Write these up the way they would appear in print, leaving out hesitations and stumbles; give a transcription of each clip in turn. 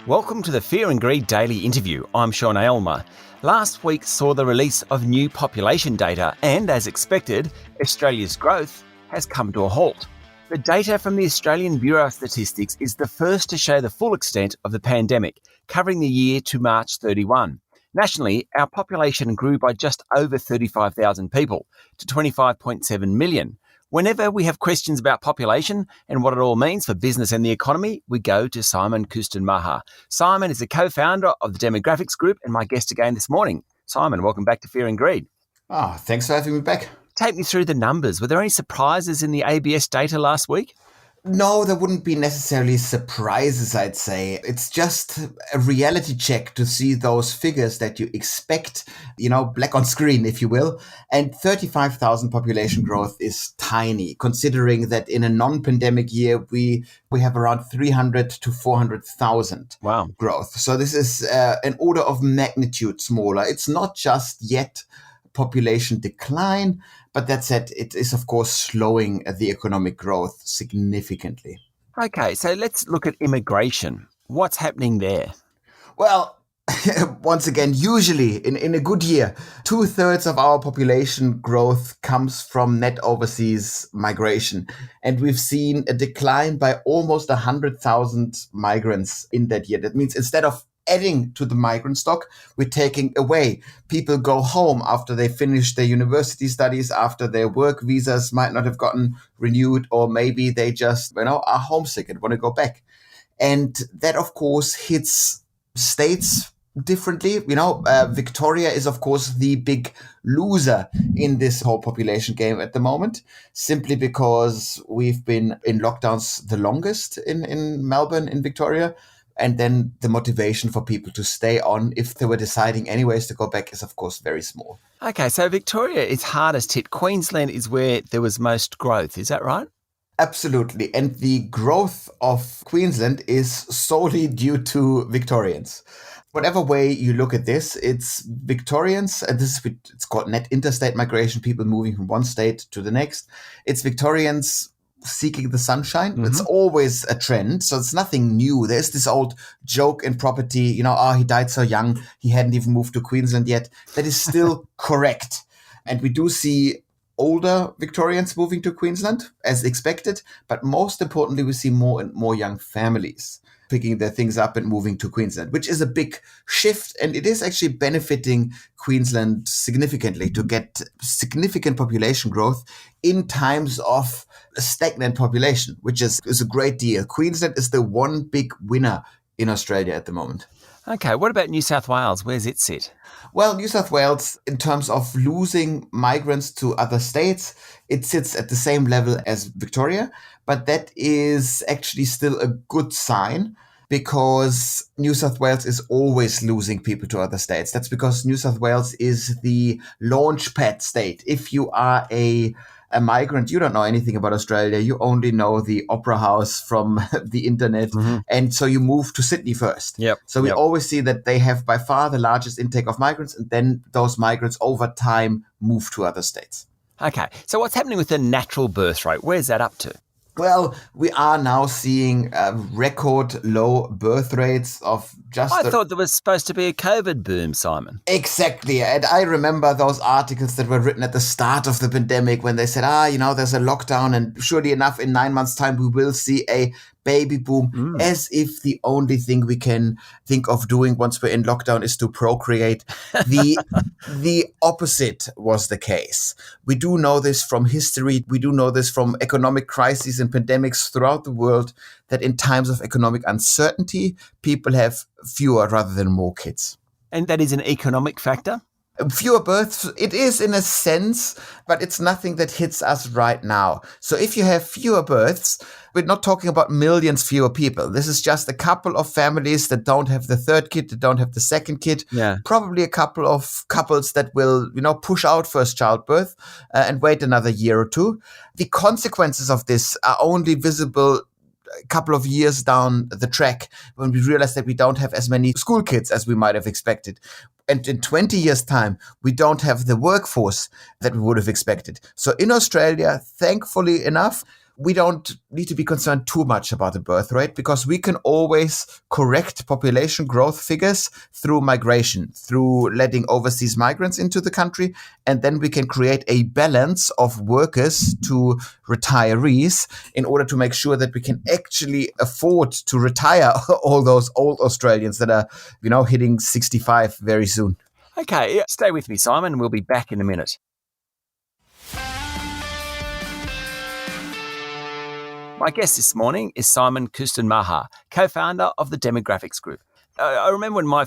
Welcome to the Fear and Greed Daily Interview. I'm Sean Aylmer. Last week saw the release of new population data and, as expected, Australia's growth has come to a halt. The data from the Australian Bureau of Statistics is the first to show the full extent of the pandemic, covering the year to March 31. Nationally, our population grew by just over 35,000 people to 25.7 million. Whenever we have questions about population and what it all means for business and the economy, we go to Simon Kuestenmacher. Simon is the co-founder of the Demographics Group and my guest again this morning. Simon, welcome back to Fear and Greed. Thanks for having me back. Take me through the numbers. Were there any surprises in the ABS data last week? No, there wouldn't be necessarily surprises, I'd say. It's just a reality check to see those figures that you expect, black on screen, if you will. And 35,000 population growth is tiny, considering that in a non-pandemic year, we have around 300 to 400,000 growth. So this is an order of magnitude smaller. It's not just yet population decline, but that said, it is, of course, slowing the economic growth significantly. Okay, so let's look at immigration. What's happening there? Well, once again, usually in a good year, 2/3 of our population growth comes from net overseas migration. And we've seen a decline by almost 100,000 migrants in that year. That means instead of adding to the migrant stock, we're taking away. People go home after they finish their university studies, after their work visas might not have gotten renewed, or maybe they just, are homesick and want to go back. And that, of course, hits states differently. Victoria is, of course, the big loser in this whole population game at the moment, simply because we've been in lockdowns the longest in Melbourne, in Victoria. And then the motivation for people to stay on, if they were deciding anyways to go back, is, of course, very small. Okay, so Victoria is hardest hit. Queensland is where there was most growth. Is that right? Absolutely. And the growth of Queensland is solely due to Victorians. Whatever way you look at this, it's Victorians, and it's called net interstate migration, people moving from one state to the next. It's Victorians seeking the sunshine. Mm-hmm. It's always a trend, so it's nothing new. There's this old joke in property, he died so young, he hadn't even moved to Queensland yet. That is still correct. And we do see older Victorians moving to Queensland, as expected, but most importantly, we see more and more young families picking their things up and moving to Queensland, which is a big shift. And it is actually benefiting Queensland significantly to get significant population growth in times of a stagnant population, which is a great deal. Queensland is the one big winner in Australia at the moment. Okay, what about New South Wales? Where's it sit? Well, New South Wales, in terms of losing migrants to other states, it sits at the same level as Victoria, but that is actually still a good sign, because New South Wales is always losing people to other states. That's because New South Wales is the launchpad state. If you are a migrant, you don't know anything about Australia. You only know the Opera House from the internet. Mm-hmm. And so you move to Sydney first. So we always see that they have by far the largest intake of migrants, and then those migrants over time move to other states. Okay. So what's happening with the natural birth rate? Where's that up to? Well, we are now seeing record low birth rates of just... I thought there was supposed to be a COVID boom, Simon. Exactly. And I remember those articles that were written at the start of the pandemic when they said, there's a lockdown, and surely enough, in 9 months' time, we will see a baby boom, as if the only thing we can think of doing once we're in lockdown is to procreate. The opposite was the case. We do know this from history. We do know this from economic crises and pandemics throughout the world, that in times of economic uncertainty, people have fewer rather than more kids. And that is an economic factor? Fewer births, it is in a sense, but it's nothing that hits us right now. So if you have fewer births, we're not talking about millions fewer people. This is just a couple of families that don't have the third kid, that don't have the second kid. Yeah. Probably a couple of couples that will, push out first childbirth and wait another year or two. The consequences of this are only visible a couple of years down the track, when we realize that we don't have as many school kids as we might have expected. And in 20 years' time, we don't have the workforce that we would have expected. So in Australia, thankfully enough, we don't need to be concerned too much about the birth rate because we can always correct population growth figures through migration, through letting overseas migrants into the country. And then we can create a balance of workers to retirees in order to make sure that we can actually afford to retire all those old Australians that are, hitting 65 very soon. Okay, stay with me, Simon. We'll be back in a minute. My guest this morning is Simon Kuestenmacher, co-founder of the Demographics Group. I remember when my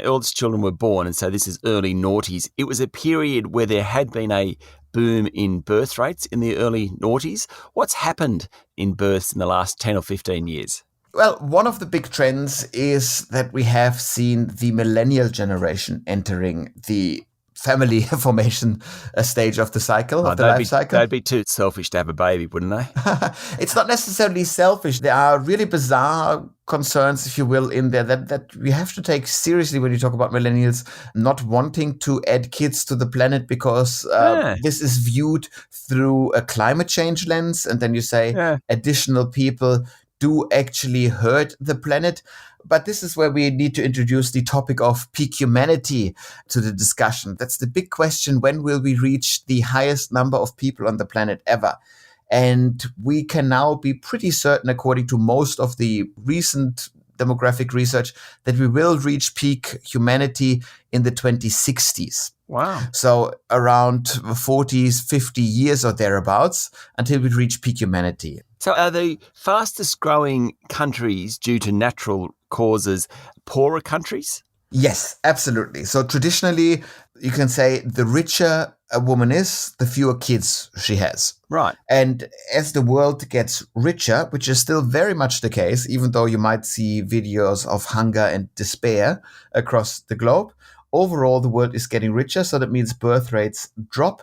eldest children were born, and so this is early noughties, it was a period where there had been a boom in birth rates in the early noughties. What's happened in births in the last 10 or 15 years? Well, one of the big trends is that we have seen the millennial generation entering the family formation stage of the cycle, of the life cycle. They'd be too selfish to have a baby, wouldn't they? It's not necessarily selfish. There are really bizarre concerns, if you will, in there that we have to take seriously when you talk about millennials not wanting to add kids to the planet because this is viewed through a climate change lens. And then you say additional people do actually hurt the planet. But this is where we need to introduce the topic of peak humanity to the discussion. That's the big question. When will we reach the highest number of people on the planet ever? And we can now be pretty certain, according to most of the recent demographic research, that we will reach peak humanity in the 2060s. Wow. So around 40s, 50 years or thereabouts until we reach peak humanity. So are the fastest growing countries due to natural causes poorer countries? Yes, absolutely. So traditionally, you can say the richer a woman is, the fewer kids she has. Right. And as the world gets richer, which is still very much the case, even though you might see videos of hunger and despair across the globe, overall the world is getting richer. So that means birth rates drop.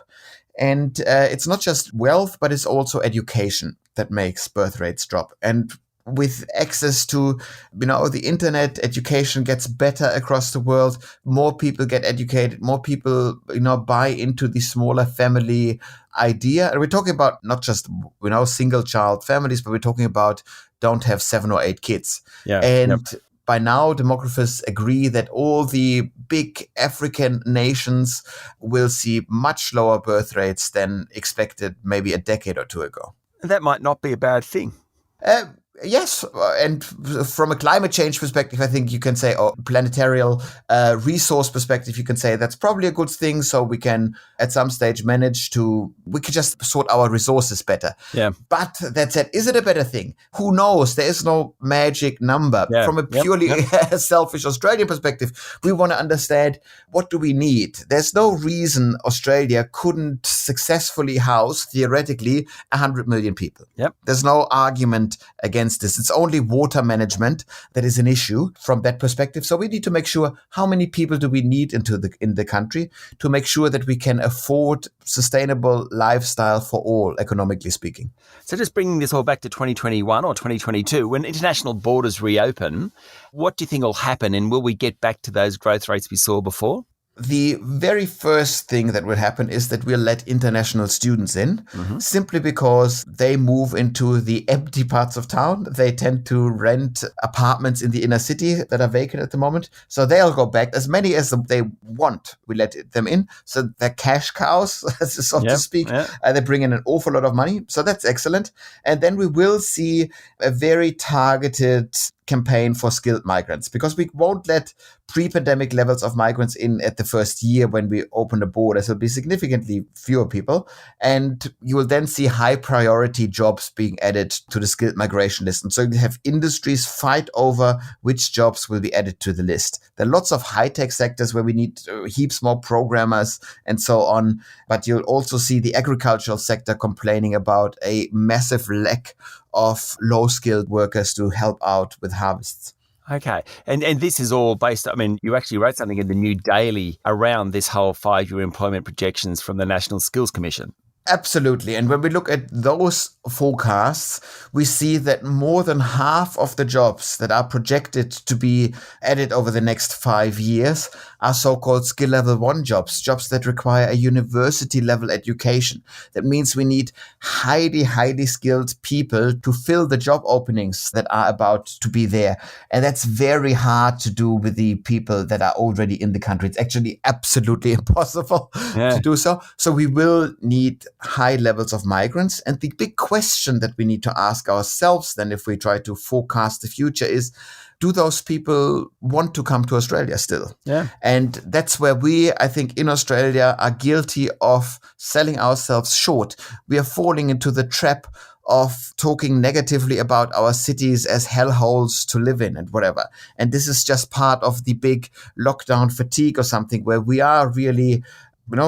And it's not just wealth, but it's also education that makes birth rates drop. And with access to, the internet, education gets better across the world. More people get educated. More people, buy into the smaller family idea. And we're talking about not just, single child families, but we're talking about don't have 7 or 8 kids. Yeah. And by now, demographers agree that all the big African nations will see much lower birth rates than expected maybe a decade or two ago. That might not be a bad thing. Yes, and from a climate change perspective, I think you can say, or planetarial resource perspective, you can say that's probably a good thing. So we can, at some stage, we can just sort our resources better. Yeah. But that said, is it a better thing? Who knows? There is no magic number. Yeah. From a purely selfish Australian perspective, we want to understand, what do we need? There's no reason Australia couldn't successfully house, theoretically, 100 million people. Yep. There's no argument against this. It's only water management that is an issue from that perspective. So we need to make sure, how many people do we need in the country to make sure that we can afford sustainable lifestyle for all, economically speaking. So just bringing this all back to 2021 or 2022, when international borders reopen, what do you think will happen, and will we get back to those growth rates we saw before? The very first thing that will happen is that we'll let international students in, simply because they move into the empty parts of town. They tend to rent apartments in the inner city that are vacant at the moment. So they'll go back, as many as they want. We let them in. So they're cash cows, so to speak. They bring in an awful lot of money. So that's excellent. And then we will see a very targeted campaign for skilled migrants, because we won't let pre-pandemic levels of migrants in at the first year when we open the borders. There'll be significantly fewer people, and you will then see high priority jobs being added to the skilled migration list. And so you have industries fight over which jobs will be added to the list. There are lots of high-tech sectors where we need heaps more programmers and so on, but you'll also see the agricultural sector complaining about a massive lack of low-skilled workers to help out with harvests. Okay. And this is all based, you actually wrote something in the New Daily around this whole 5-year employment projections from the National Skills Commission. Absolutely. And when we look at those forecasts, we see that more than half of the jobs that are projected to be added over the next 5 years are so-called skill level 1 jobs, jobs that require a university level education. That means we need highly, highly skilled people to fill the job openings that are about to be there. And that's very hard to do with the people that are already in the country. It's actually absolutely impossible to do so. So we will need high levels of migrants. And the big question that we need to ask ourselves then, if we try to forecast the future, is, do those people want to come to Australia still? Yeah. And that's where we, I think, in Australia are guilty of selling ourselves short. We are falling into the trap of talking negatively about our cities as hellholes to live in and whatever. And this is just part of the big lockdown fatigue or something, where we are really,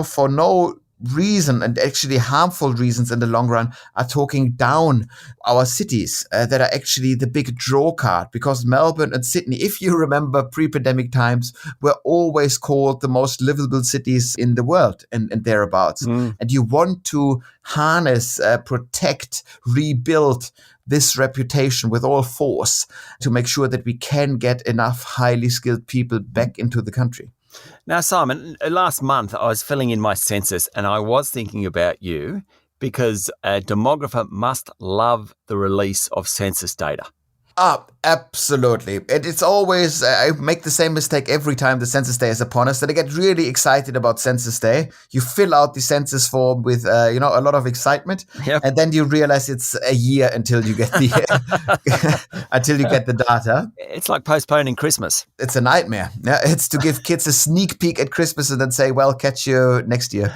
for no reason, and actually harmful reasons in the long run, are talking down our cities that are actually the big draw card, because Melbourne and Sydney, if you remember pre-pandemic times, were always called the most livable cities in the world and thereabouts. And you want to harness, protect, rebuild this reputation with all force to make sure that we can get enough highly skilled people back into the country. Now, Simon, last month I was filling in my census and I was thinking about you because a demographer must love the release of census data. Absolutely. It's always, I make the same mistake every time the census day is upon us, that I get really excited about census day. You fill out the census form with, a lot of excitement. Yep. And then you realize it's a year until you get until you get the data. It's like postponing Christmas. It's a nightmare. Yeah, it's to give kids a sneak peek at Christmas and then say, well, catch you next year.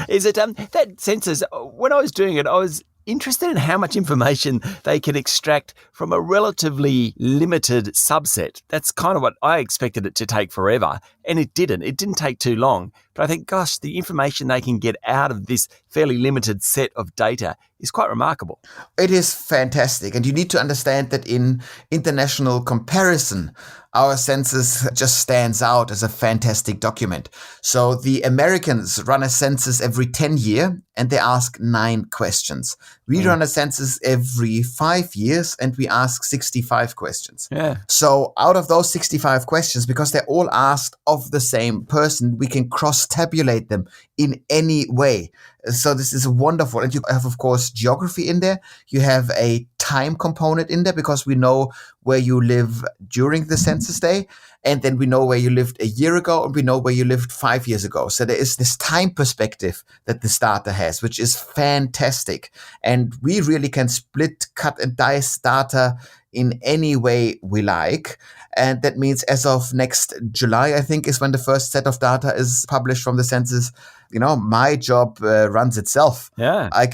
Is it that census, when I was doing it, I was interested in how much information they can extract from a relatively limited subset. That's kind of what I expected it to take forever, and it didn't. It didn't take too long. But I think, gosh, the information they can get out of this fairly limited set of data is quite remarkable. It is fantastic. And you need to understand that in international comparison, our census just stands out as a fantastic document. So the Americans run a census every 10 years and they ask 9 questions. We run a census every 5 years and we ask 65 questions. Yeah. So out of those 65 questions, because they're all asked of the same person, we can cross-tabulate them in any way. So this is wonderful. And you have, of course, geography in there. You have a time component in there because we know where you live during the census day. And then we know where you lived a year ago and we know where you lived 5 years ago. So there is this time perspective that this data has, which is fantastic. And we really can split, cut and dice data in any way we like. And that means as of next July, I think, is when the first set of data is published from the census. My job runs itself. Yeah. I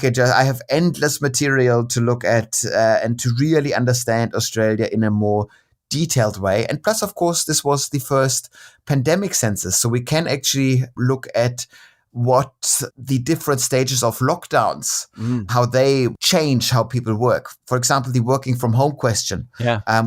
have endless material to look at and to really understand Australia in a more detailed way. And plus, of course, this was the first pandemic census. So we can actually look at what the different stages of lockdowns, how they change how people work. For example, the working from home question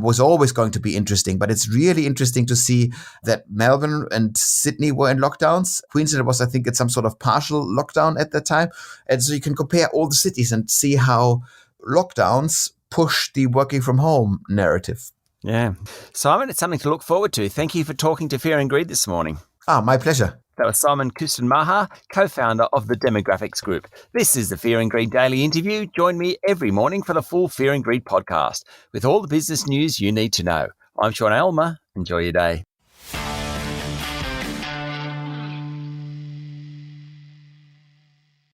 was always going to be interesting, but it's really interesting to see that Melbourne and Sydney were in lockdowns. Queensland was, I think, at some sort of partial lockdown at that time. And so you can compare all the cities and see how lockdowns push the working from home narrative. Yeah. Simon, it's something to look forward to. Thank you for talking to Fear and Greed this morning. My pleasure. That was Simon Kuestenmacher, co-founder of the Demographics Group. This is the Fear and Greed Daily Interview. Join me every morning for the full Fear and Greed podcast with all the business news you need to know. I'm Sean Aylmer. Enjoy your day.